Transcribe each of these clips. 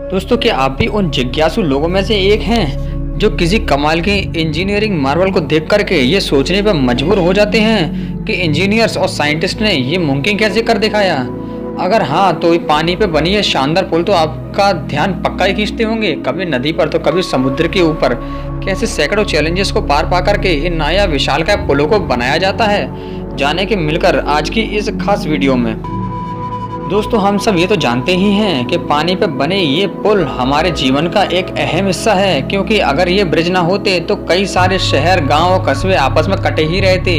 दोस्तों, क्या आप भी उन जिज्ञासु लोगों में से एक हैं जो किसी कमाल की इंजीनियरिंग मार्वल को देख करके ये सोचने पर मजबूर हो जाते हैं कि इंजीनियर्स और साइंटिस्ट ने ये मुमकिन कैसे कर दिखाया। अगर हाँ, तो ये पानी पे बनी है शानदार पुल तो आपका ध्यान पक्का ही खींचते होंगे, कभी नदी पर तो कभी समुद्र के ऊपर। कैसे सैकड़ों चैलेंजेस को पार पा करके इन नया विशालकाय पुलों को बनाया जाता है, जाने के मिलकर आज की इस खास वीडियो में। दोस्तों, हम सब ये तो जानते ही हैं कि पानी पे बने ये पुल हमारे जीवन का एक अहम हिस्सा है, क्योंकि अगर ये ब्रिज ना होते तो कई सारे शहर, गांव और कस्बे आपस में कटे ही रहते।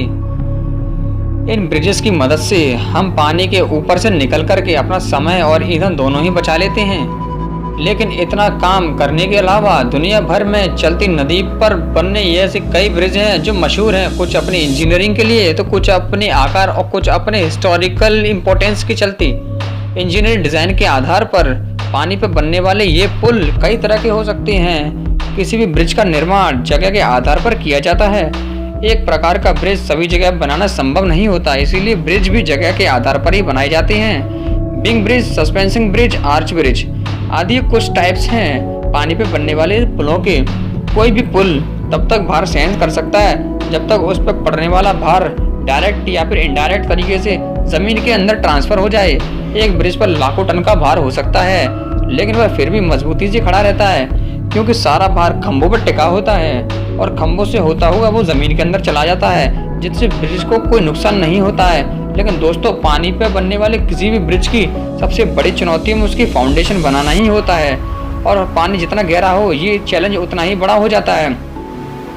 इन ब्रिजेस की मदद से हम पानी के ऊपर से निकल करके अपना समय और ईंधन दोनों ही बचा लेते हैं। लेकिन इतना काम करने के अलावा दुनिया भर में चलती नदी पर बनने ऐसे कई ब्रिज हैं जो मशहूर हैं, कुछ अपनी इंजीनियरिंग के लिए तो कुछ अपने आकार और कुछ अपने हिस्टोरिकल इम्पोर्टेंस की चलती। इंजीनियरिंग डिज़ाइन के आधार पर पानी पर बनने वाले ये पुल कई तरह के हो सकते हैं। किसी भी ब्रिज का निर्माण जगह के आधार पर किया जाता है। एक प्रकार का ब्रिज सभी जगह बनाना संभव नहीं होता, इसीलिए ब्रिज भी जगह के आधार पर ही बनाए जाते हैं। Beam bridge, suspension bridge, arch bridge आदि कुछ टाइप्स हैं पानी पे बनने वाले पुलों के। कोई भी पुल तब तक भार सहन कर सकता है जब तक उस पर पड़ने वाला भार डायरेक्ट या फिर इनडायरेक्ट तरीके से जमीन के अंदर ट्रांसफर हो जाए। एक ब्रिज पर लाखों टन का भार हो सकता है, लेकिन वह फिर भी मजबूती से खड़ा रहता है, क्योंकि सारा भार खंभों पर टिका होता है और खंभों से होता हुआ वो जमीन के अंदर चला जाता है, जिससे ब्रिज को कोई नुकसान नहीं होता है। लेकिन दोस्तों, पानी पे बनने वाले किसी भी ब्रिज की सबसे बड़ी चुनौती में उसकी फाउंडेशन बनाना ही होता है, और पानी जितना गहरा हो ये चैलेंज उतना ही बड़ा हो जाता है।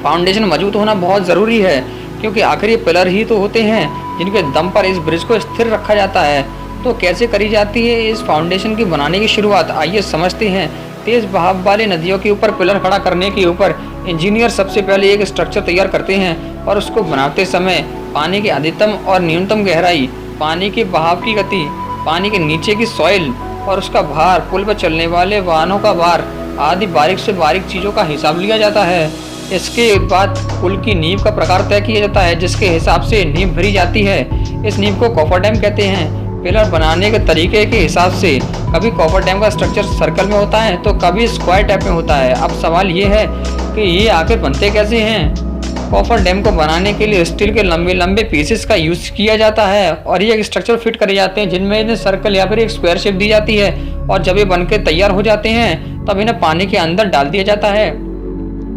फाउंडेशन मजबूत होना बहुत ज़रूरी है, क्योंकि आखिर ये पिलर ही तो होते हैं जिनके दम पर इस ब्रिज को स्थिर रखा जाता है। तो कैसे करी जाती है इस फाउंडेशन की बनाने की शुरुआत, आइए समझते हैं। तेज बहाव वाली नदियों के ऊपर पिलर खड़ा करने के ऊपर इंजीनियर सबसे पहले एक स्ट्रक्चर तैयार करते हैं, और उसको बनाते समय पानी की अधिकतम और न्यूनतम गहराई, पानी के बहाव की गति, पानी के नीचे की सॉइल और उसका भार, पुल पर चलने वाले वाहनों का भार आदि बारीक से बारीक चीज़ों का हिसाब लिया जाता है। इसके बाद पुल की नींव का प्रकार तय किया जाता है, जिसके हिसाब से नींव भरी जाती है। इस नींव को कॉफर डैम कहते हैं। पिलर बनाने के तरीके के हिसाब से कभी कॉफर डैम का स्ट्रक्चर सर्कल में होता है तो कभी स्क्वायर टाइप में होता है। अब सवाल ये है कि ये आखिर बनते कैसे हैं। कॉफर डैम को बनाने के लिए स्टील के लंबे लंबे पीसेस का यूज किया जाता है, और ये एक स्ट्रक्चर फिट करे जाते हैं जिनमें इन्हें सर्कल या फिर एक स्क्वायर शेप दी जाती है, और जब ये बनकर तैयार हो जाते हैं तब इन्हें पानी के अंदर डाल दिया जाता है।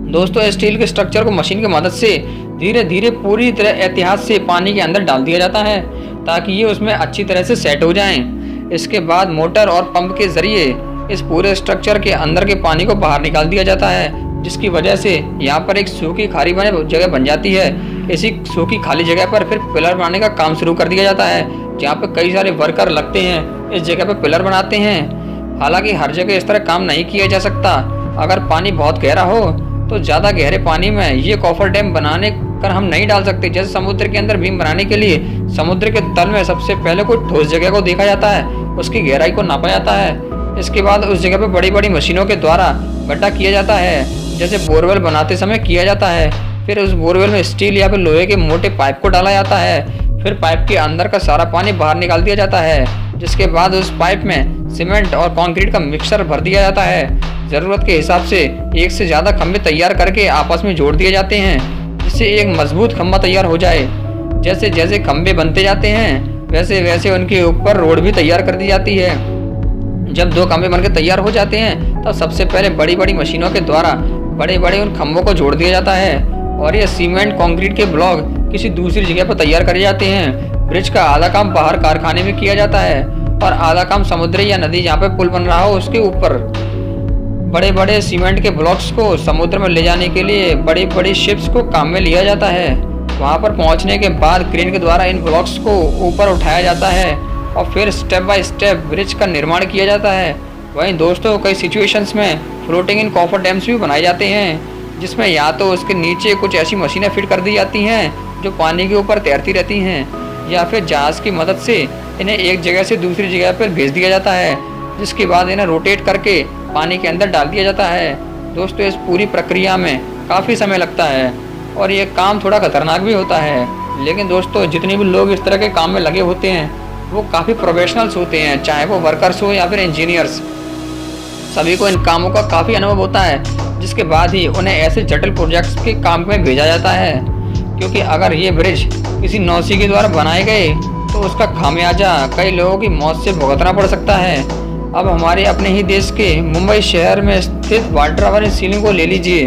दोस्तों, स्टील के स्ट्रक्चर को मशीन की मदद से धीरे धीरे पूरी तरह एहतियात से पानी के अंदर डाल दिया जाता है, ताकि ये उसमें अच्छी तरह से सेट हो जाएं। इसके बाद मोटर और पंप के जरिए इस पूरे स्ट्रक्चर के अंदर के पानी को बाहर निकाल दिया जाता है, जिसकी वजह से यहाँ पर एक सूखी खाली जगह बन जाती है। इसी सूखी खाली जगह पर फिर पिलर बनाने का काम शुरू कर दिया जाता है, जहाँ पर कई सारे वर्कर लगते हैं, इस जगह पर पिलर बनाते हैं। हालांकि हर जगह इस तरह काम नहीं किया जा सकता। अगर पानी बहुत गहरा हो तो ज़्यादा गहरे पानी में ये कॉफर डैम बनाने कर हम नहीं डाल सकते। जैसे समुद्र के अंदर बीम बनाने के लिए समुद्र के तल में सबसे पहले कोई ठोस जगह को देखा जाता है, उसकी गहराई को नापा जाता है। इसके बाद उस जगह पे बड़ी बड़ी मशीनों के द्वारा गड्ढा किया जाता है, जैसे बोरवेल बनाते समय किया जाता है। फिर उस बोरवेल में स्टील या फिर लोहे के मोटे पाइप को डाला जाता है। फिर पाइप के अंदर का सारा पानी बाहर निकाल दिया जाता है, जिसके बाद उस पाइप में सीमेंट और कंक्रीट का मिक्सचर भर दिया जाता है। ज़रूरत के हिसाब से एक से ज़्यादा खंभे तैयार करके आपस में जोड़ दिए जाते हैं, जिससे एक मजबूत खंभा तैयार हो जाए। जैसे जैसे खंभे बनते जाते हैं वैसे वैसे उनके ऊपर रोड भी तैयार कर दी जाती है। जब दो खंभे बनकर तैयार हो जाते हैं तब सबसे पहले बड़ी बड़ी मशीनों के द्वारा बड़े बड़े उन खंभों को जोड़ दिया जाता है, और ये सीमेंट कंक्रीट के ब्लॉक किसी दूसरी जगह पर तैयार करे जाते हैं। ब्रिज का आधा काम बाहर कारखाने में किया जाता है, और आधा काम समुद्र या नदी जहाँ पे पुल बन रहा हो उसके ऊपर। बड़े बड़े सीमेंट के ब्लॉक्स को समुद्र में ले जाने के लिए बड़ी बड़ी शिप्स को काम में लिया जाता है। वहाँ पर पहुँचने के बाद क्रेन के द्वारा इन ब्लॉक्स को ऊपर उठाया जाता है, और फिर स्टेप बाय स्टेप ब्रिज का निर्माण किया जाता है। वहीं दोस्तों, कई सिचुएशंस में फ्लोटिंग इन कॉफर डैम्स भी बनाए जाते हैं, जिसमें या तो उसके नीचे कुछ ऐसी मशीनें फिट कर दी जाती हैं जो पानी के ऊपर तैरती रहती हैं, या फिर जहाज़ की मदद से इन्हें एक जगह से दूसरी जगह पर भेज दिया जाता है, जिसके बाद इन्हें रोटेट करके पानी के अंदर डाल दिया जाता है। दोस्तों, इस पूरी प्रक्रिया में काफ़ी समय लगता है, और ये काम थोड़ा खतरनाक भी होता है। लेकिन दोस्तों, जितने भी लोग इस तरह के काम में लगे होते हैं वो काफ़ी प्रोफेशनल्स होते हैं, चाहे वो वर्कर्स हो या फिर इंजीनियर्स। सभी को इन कामों का काफ़ी अनुभव होता है, जिसके बाद ही उन्हें ऐसे जटिल प्रोजेक्ट्स के काम में भेजा जाता है। क्योंकि अगर ये ब्रिज किसी नौसिखी के द्वारा बनाए गए तो उसका खामियाजा कई लोगों की मौत से भुगतना पड़ सकता है। अब हमारे अपने ही देश के मुंबई शहर में स्थित वाटर टावर सीलिंग को ले लीजिए।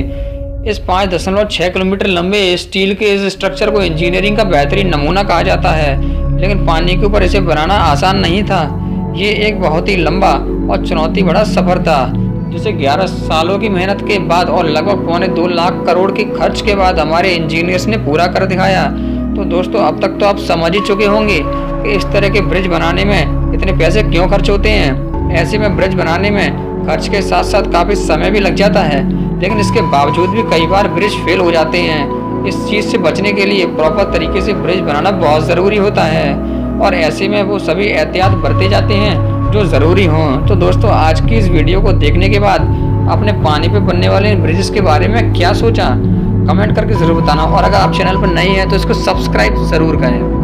इस 5.6 किलोमीटर लंबे स्टील के इस स्ट्रक्चर को इंजीनियरिंग का बेहतरीन नमूना कहा जाता है, लेकिन पानी के ऊपर इसे बनाना आसान नहीं था। ये एक बहुत ही लंबा और चुनौती भरा सफर था, जिसे 11 सालों की मेहनत के बाद और लगभग 2.25 लाख करोड़ के खर्च के बाद हमारे इंजीनियर्स ने पूरा कर दिखाया। तो दोस्तों, अब तक तो आप समझ ही चुके होंगे कि इस तरह के ब्रिज बनाने में इतने पैसे क्यों खर्च होते हैं। ऐसे में ब्रिज बनाने में खर्च के साथ साथ काफ़ी समय भी लग जाता है, लेकिन इसके बावजूद भी कई बार ब्रिज फेल हो जाते हैं। इस चीज़ से बचने के लिए प्रॉपर तरीके से ब्रिज बनाना बहुत ज़रूरी होता है, और ऐसे में वो सभी एहतियात बरते जाते हैं जो ज़रूरी हों। तो दोस्तों, आज की इस वीडियो को देखने के बाद आपने पानी पे बनने वाले ब्रिजेस के बारे में क्या सोचा, कमेंट करके ज़रूर बताना। और अगर आप चैनल पर नए हैं तो इसको सब्सक्राइब ज़रूर करें।